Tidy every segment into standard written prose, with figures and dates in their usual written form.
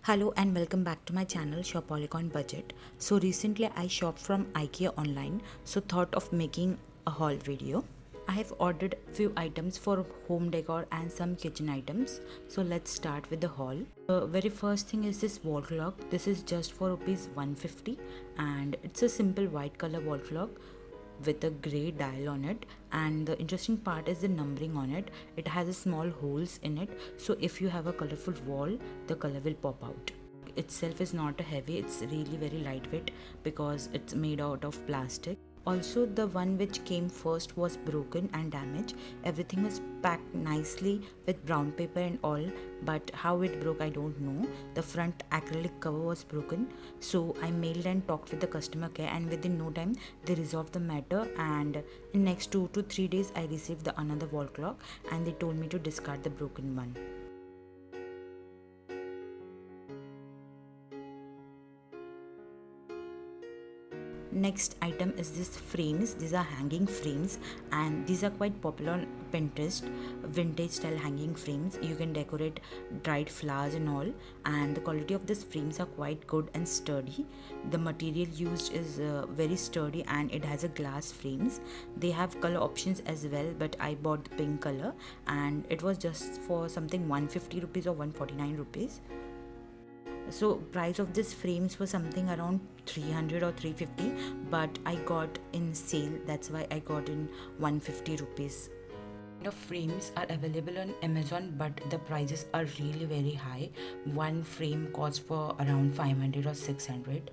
Hello and welcome back to my channel Shopaholic on Budget. So recently I shopped from Ikea online, so thought of making a haul video. I have ordered few items for home decor and some kitchen items. So let's start with the haul. The very first thing is this wall clock. This is just for rupees 150 and it's a simple white color wall clock with a gray dial on it, and the interesting part is the numbering on it. It has a small holes in it, so if you have a colorful wall the color will pop out. Itself is not heavy, it's really very lightweight because it's made out of plastic. Also, the one which came first was broken and damaged. Everything was packed nicely with brown paper and all, but how it broke I don't know. The front acrylic cover was broken, so I mailed and talked with the customer care, and within no time they resolved the matter. And in next 2 to 3 days I received the another wall clock, and they told me to discard the broken one. Next item is this frames. These are hanging frames and these are quite popular on Pinterest. Vintage style hanging frames. You can decorate dried flowers and all, and the quality of these frames are quite good and sturdy. The material used is very sturdy and it has a glass frames. They have color options as well, but I bought the pink color and it was just for something 150 rupees or 149 rupees. So price of this frames was something around 300 or 350, but I got in sale, that's why I got in 150 rupees. The frames are available on Amazon, but the prices are really very high. One frame costs for around 500 or 600.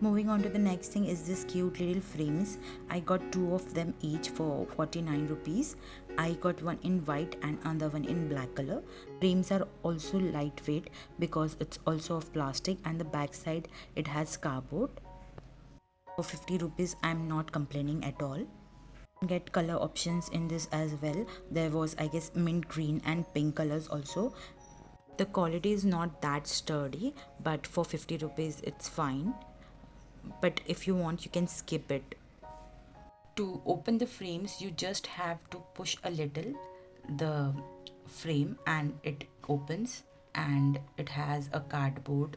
Moving on to the next thing is this cute little frames. I got two of them each for 49 rupees. I got one in white and another one in black color. Frames are also lightweight because it's also of plastic, and the back side it has cardboard. For 50 rupees I'm not complaining at all. Get color options in this as well. There was, I guess, mint green and pink colors also. The quality is not that sturdy, but for 50 rupees it's fine. But if you want you can skip it. To open the frames you just have to push a little the frame and it opens, and it has a cardboard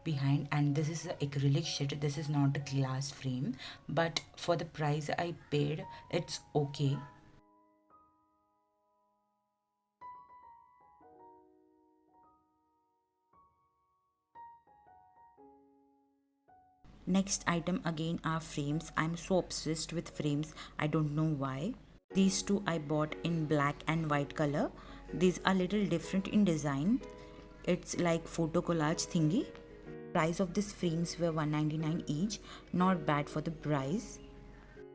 behind, and this is the acrylic sheet. This is not a glass frame, but for the price I paid it's okay. Next item again are frames. I'm so obsessed with frames, I don't know why. These two I bought in black and white color. These are little different in design. It's like photo collage thingy. Price of these frames were 199 each. Not bad for the price.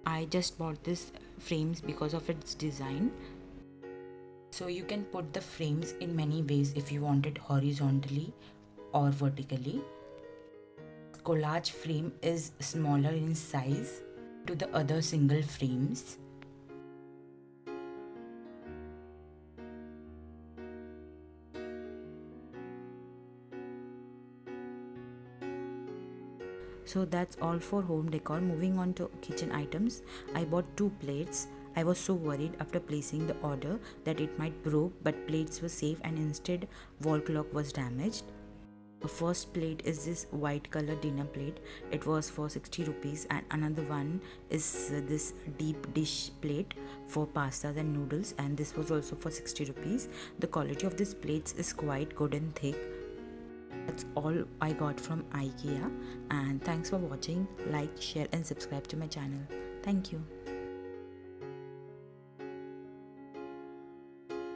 I just bought this frames because of its design. So you can put the frames in many ways if you want it horizontally or vertically. Collage frame is smaller in size to the other single frames. So that's all for home decor. Moving on to kitchen items, I bought two plates. I was so worried after placing the order that it might broke, but plates were safe and instead wall clock was damaged. The first plate is this white color dinner plate. It was for 60 rupees, and another one is this deep dish plate for pastas and noodles, and this was also for 60 rupees. The quality of these plates is quite good and thick. That's all I got from Ikea, and thanks for watching. Like, share and subscribe to my channel. Thank you.